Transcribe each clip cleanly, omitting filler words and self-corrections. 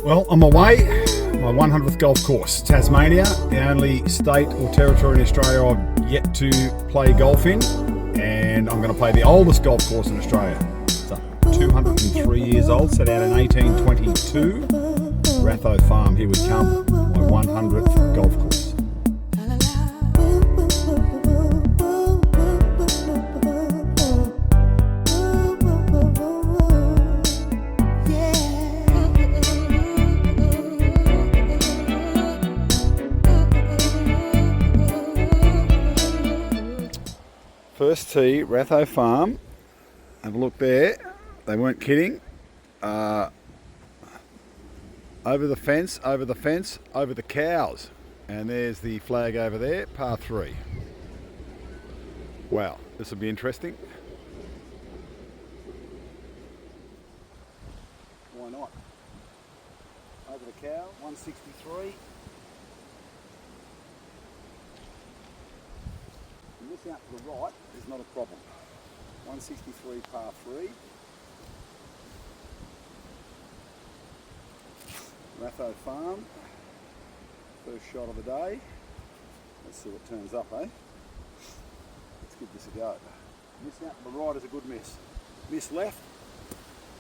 Well, I'm away. My 100th golf course, Tasmania, the only state or territory in Australia I've yet to play golf in, and I'm going to play the oldest golf course in Australia. It's 203 years old, set out in 1822. Ratho Farm, here we come, my 100th golf course. First tee, Ratho Farm. Have a look there. They weren't kidding. Over the fence, over the fence, over the cows. And there's the flag over there, par 3. Wow, this will be interesting. Why not? Over the cow, 163. Missing out to the right is not a problem. 163 par 3. Ratho Farm. First shot of the day. Let's see what turns up, eh? Let's give this a go. Missing out to the right is a good miss. Miss left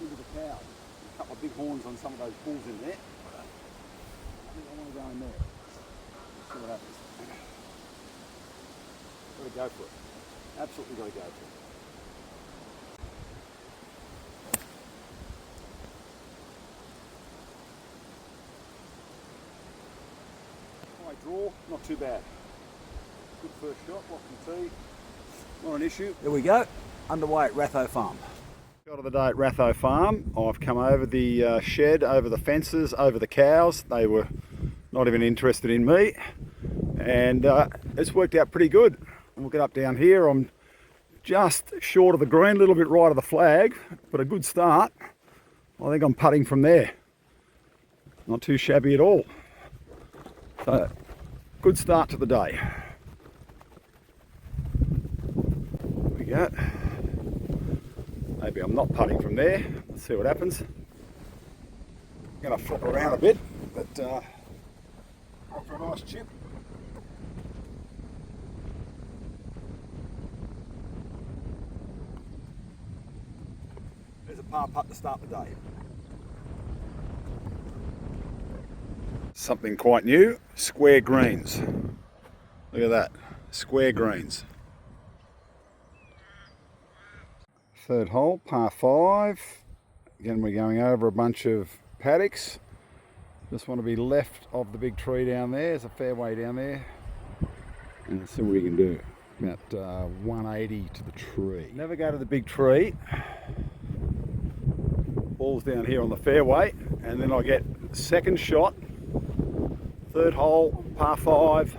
into the cow. A couple of big horns on some of those bulls in there. I think I want to go in there. Let's see what happens. Got to go for it. Absolutely got to go for it. High draw, not too bad. Good first shot, lock and tee. Not an issue. There we go. Underway at Ratho Farm. Shot of the day at Ratho Farm. I've come over the shed, over the fences, over the cows. They were not even interested in me. And it's worked out pretty good. We'll get up down here. I'm just short of the green, a little bit right of the flag, but a good start. I think I'm putting from there. Not too shabby at all. So, good start to the day. There we go. Maybe I'm not putting from there. Let's see what happens. I'm going to flip around a bit, but after a nice chip. There's a par putt to start the day. Something quite new, square greens. Look at that, square greens. Third hole, par 5. Again, we're going over a bunch of paddocks. Just want to be left of the big tree down there. There's a fairway down there. And let's see what we can do. About 180 to the tree. Never go to the big tree. Ball's down here on the fairway, and then I get second shot, third hole, par 5,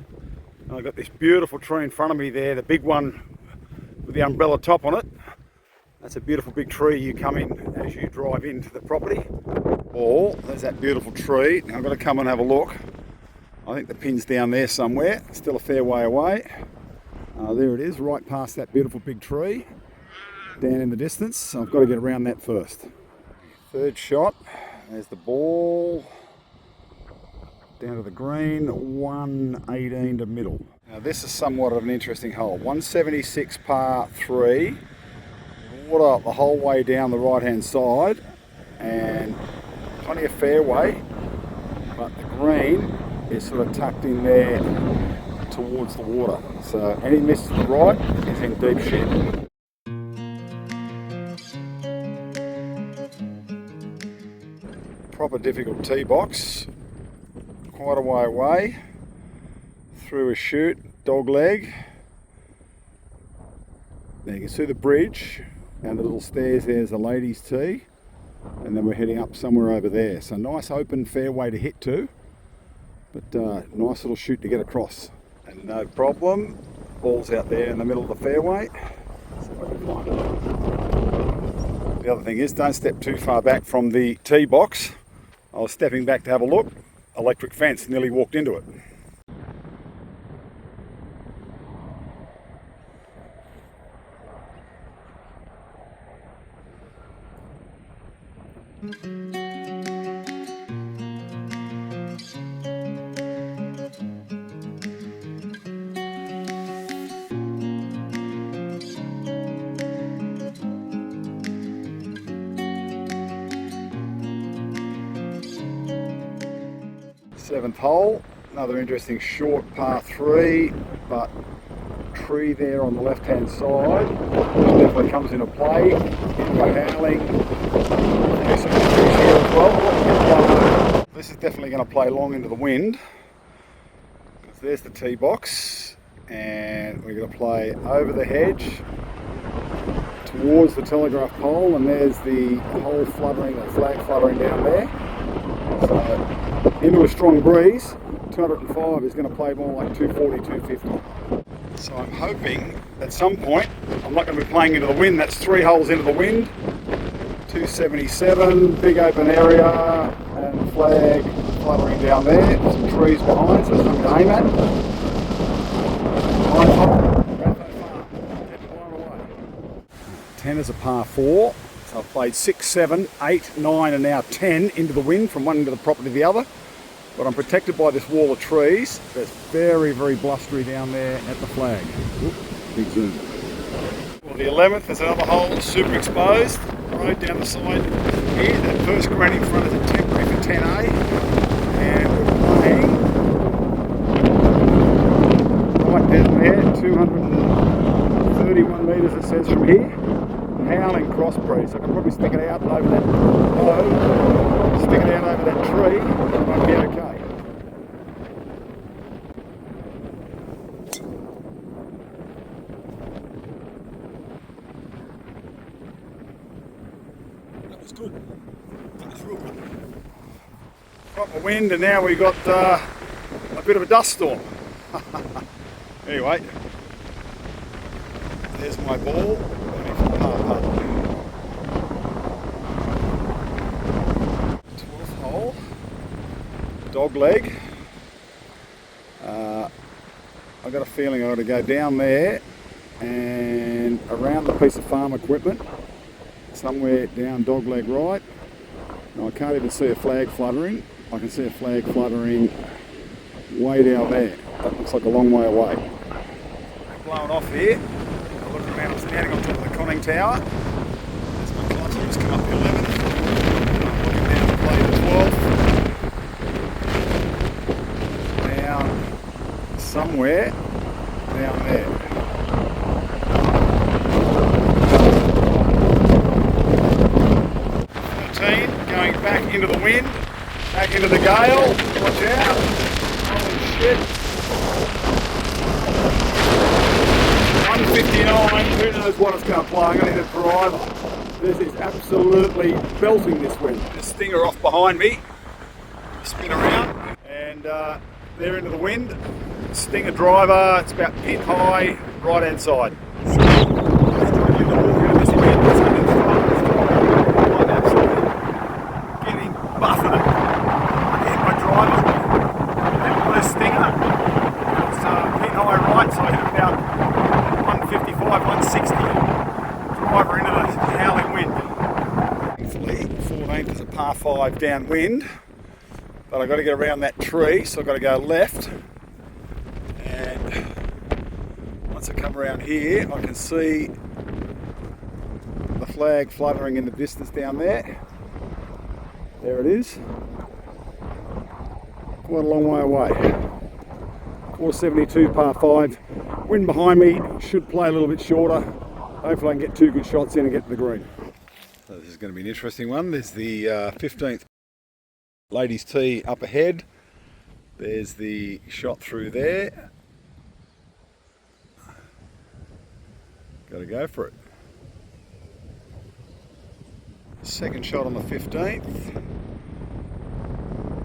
and I've got this beautiful tree in front of me there, the big one with the umbrella top on it. That's a beautiful big tree you come in as you drive into the property. Or there's that beautiful tree. Now I've got to come and have a look. I think the pin's down there somewhere, still a fair way away. There it is, right past that beautiful big tree, down in the distance. So I've got to get around that first. Third shot, there's the ball, down to the green, 118 to middle. Now this is somewhat of an interesting hole, 176 par 3, water the whole way down the right hand side, and plenty of fairway, but the green is sort of tucked in there towards the water. So any miss to the right is in deep shit. Proper difficult tee box, quite a way away, through a chute, dog leg. Now you can see the bridge and the little stairs. There's the ladies' tee, and then we're heading up somewhere over there. So nice open fairway to hit to, but nice little chute to get across. And no problem, ball's out there in the middle of the fairway. So I can find it. The other thing is, don't step too far back from the tee box. I was stepping back to have a look, electric fence, nearly walked into it. 7th hole, another interesting short par 3, but tree there on the left hand side, which definitely comes into play. Into howling. There's some trees here as well. This is definitely going to play long into the wind. There's the tee box, and we're going to play over the hedge towards the telegraph pole, and there's the hole fluttering, or flag fluttering down there. So into a strong breeze. 205 is going to play more like 240, 250. So I'm hoping at some point, I'm not going to be playing into the wind. That's 3 holes into the wind. 277, big open area, and flag fluttering down there. Some trees behind, so there's something to aim at. 9th hole, Ratho Farm, heading blown away. 10 is a par 4. So I've played 6, 7, 8, 9 and now 10 into the wind from one end of the property to the other. But I'm protected by this wall of trees that's very, very blustery down there at the flag. Oop, big zoom. Well, the 11th is another hole, super exposed. Road down the side here. That first green in front is a temporary for 10A. And we're playing right down there, 231 metres it says from here. Howling cross breeze. I can probably stick it out over that low, stick it out over that tree, and I'll be okay. That was good. That was real good. Proper wind, and now we've got a bit of a dust storm. Anyway, there's my ball. 12th hole, dog leg. I've got a feeling I ought to go down there and around the piece of farm equipment, somewhere down dog leg right. Now I can't even see a flag fluttering. I can see a flag fluttering way down there. That looks like a long way away. Blowing off here. I'm standing on top of the conning tower. There's my cluster, just come up the 11th. I'm looking down to play the 12th. Down somewhere down there. 13, going back into the wind, back into the gale. Watch out. Holy shit. 159, who knows what it's going to play. I'm going to hit a driver. This is absolutely belting this wind. The stinger off behind me, spin around, and they're into the wind. Stinger driver, it's about pin high, right hand side. Struggling to walk into this wind. I'm absolutely getting buffeted. I hit my driver, and with a stinger, it's pin high right, so I hit about 155, 160, driver into the howling wind. Thankfully, 14th is a par 5 downwind, but I've got to get around that tree, so I've got to go left. And once I come around here, I can see the flag fluttering in the distance down there. There it is. Quite a long way away. 472 par 5. Wind behind me, should play a little bit shorter. Hopefully I can get 2 good shots in and get to the green. So this is going to be an interesting one. There's the 15th ladies' tee up ahead. There's the shot through there. Got to go for it. Second shot on the 15th.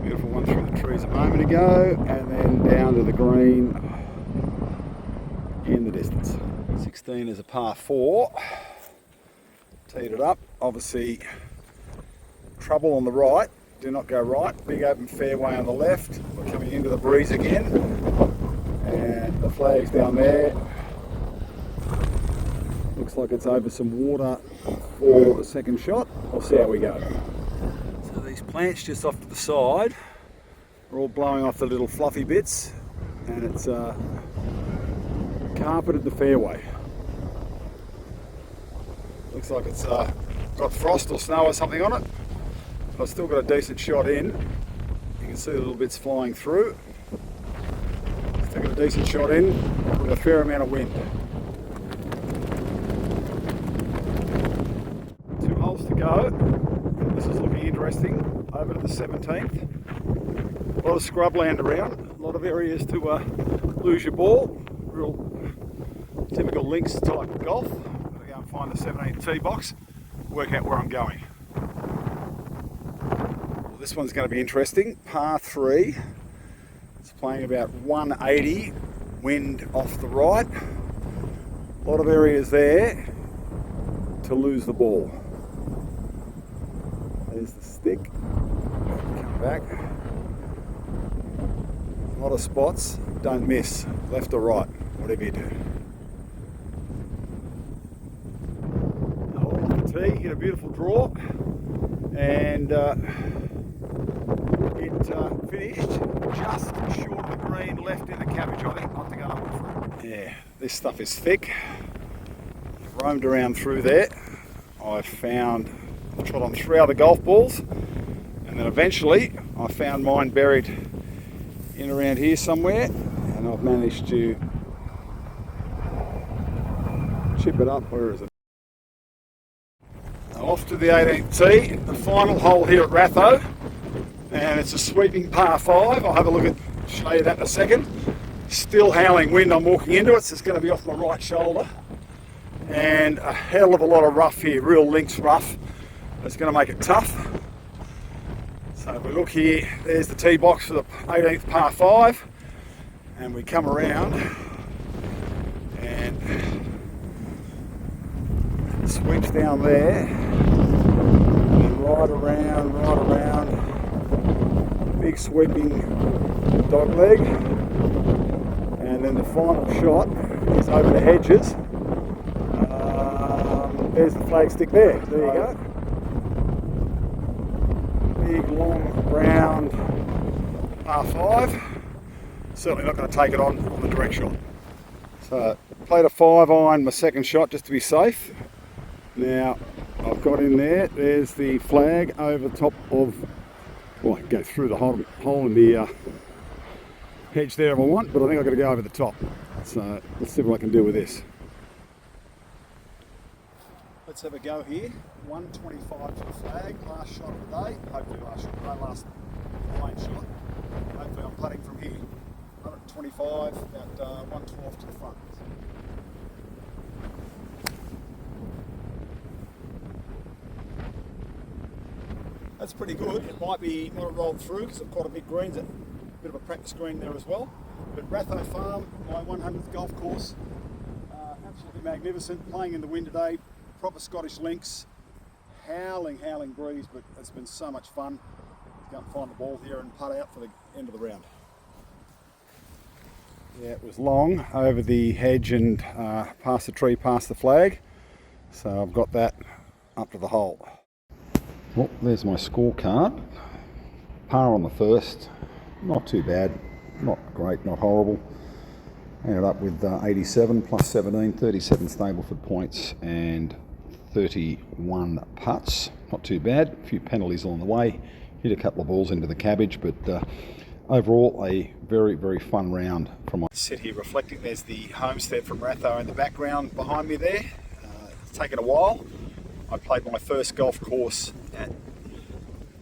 Beautiful one through the trees a moment ago, and then down to the green in the distance. 16 is a par 4. Teed it up. Obviously, trouble on the right. Do not go right. Big open fairway on the left. We're coming into the breeze again. And the flag's down there. Looks like it's over some water for the second shot. We'll see how we go. So these plants just off to the side are all blowing off the little fluffy bits, and it's carpeted the fairway. Looks like it's got frost or snow or something on it. But I've still got a decent shot in. You can see the little bits flying through. It's taking a decent shot in with a fair amount of wind. 2 holes to go. This is looking interesting. Over to the 17th. A lot of scrubland around. A lot of areas to lose your ball. Real typical links type of golf. I'm going to go and find the 17th tee box. Work out where I'm going. Well, this one's going to be interesting. Par 3. It's playing about 180. Wind off the right. A lot of areas there to lose the ball. There's the stick. Come back. A lot of spots. Don't miss. Left or right. Whatever you do. Off the tee. Hit a beautiful draw. And it finished just short of the green, left in the cabbage, I think. Not to go up for it. Yeah, this stuff is thick. Roamed around through there. I've trod on 3 other golf balls, and then eventually I found mine buried in around here somewhere, and I've managed to chip it up. Where is it? Off to the 18th tee, the final hole here at Ratho, and it's a sweeping par 5. I'll have a look at, show you that in a second. Still howling wind. I'm walking into it, so it's going to be off my right shoulder, and a hell of a lot of rough here, real links rough. It's going to make it tough. So if we look here, there's the tee box for the 18th par 5, and we come around and it sweeps down there, and then right around, big sweeping dog leg, and then the final shot is over the hedges. There's the flag stick there. There you go. Big, long, round par 5. Certainly not going to take it on the direct shot. So, played a 5-iron my second shot just to be safe. Now, I've got in there, there's the flag over top of, well, I can go through the hole in the hedge there if I want, but I think I've got to go over the top. So, let's see what I can do with this. Let's have a go here. 125 to the flag, last shot of the day. Hopefully last shot of the day, last line shot. Hopefully I'm putting from here. 125, about 112 to the front. That's pretty good. It might have rolled through because I've quite a big green. A bit of a practice green there as well. But Ratho Farm, my 100th golf course. Absolutely magnificent. Playing in the wind today. Proper Scottish links, howling breeze, but it's been so much fun. Go and find the ball here and putt out for the end of the round. Yeah, it was long over the hedge and past the tree, past the flag. So I've got that up to the hole. Well, there's my scorecard. Par on the first, not too bad, not great, not horrible. Ended up with 87 plus 17, 37 Stableford points and 31 putts. Not too bad. A few penalties along the way. Hit a couple of balls into the cabbage, but overall a very, very fun round. From sit here reflecting. There's the homestead from Ratho in the background behind me there. It's taken a while. I played my first golf course at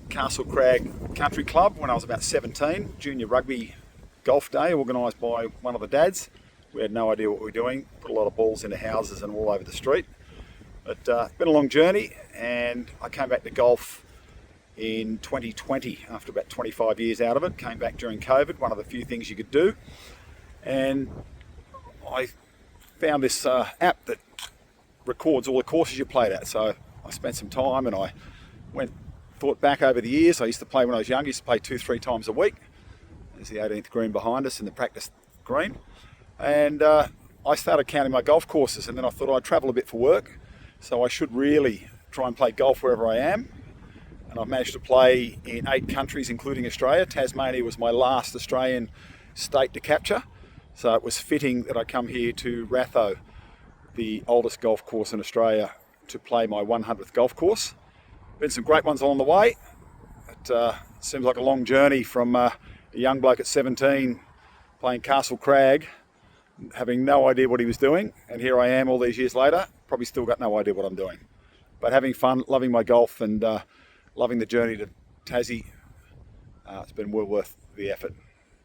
Castle Crag Country Club when I was about 17. Junior rugby golf day organised by one of the dads. We had no idea what we were doing. Put a lot of balls into houses and all over the street. But it's been a long journey, and I came back to golf in 2020 after about 25 years out of it. Came back during COVID, one of the few things you could do. And I found this app that records all the courses you played at. So I spent some time and I thought back over the years. I used to play when I was young, used to play 2-3 times a week. There's the 18th green behind us and the practice green. And I started counting my golf courses, and then I thought I'd travel a bit for work. So I should really try and play golf wherever I am. And I've managed to play in 8 countries, including Australia. Tasmania was my last Australian state to capture. So it was fitting that I come here to Ratho, the oldest golf course in Australia, to play my 100th golf course. Been some great ones along the way, but Seems like a long journey from a young bloke at 17 playing Castle Crag, having no idea what he was doing, and here I am all these years later, probably still got no idea what I'm doing. But having fun, loving my golf, and loving the journey to Tassie. It's been well worth the effort.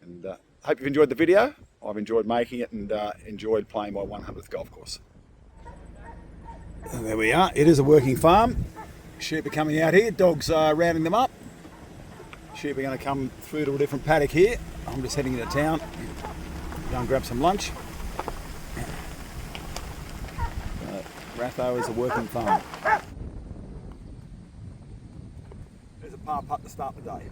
And hope you've enjoyed the video. I've enjoyed making it and enjoyed playing my 100th golf course. And there we are. It is a working farm. Sheep are coming out here. Dogs are rounding them up. Sheep are going to come through to a different paddock here. I'm just heading into town. Go and grab some lunch. Ratho is a working farm. There's a par putt to start the day.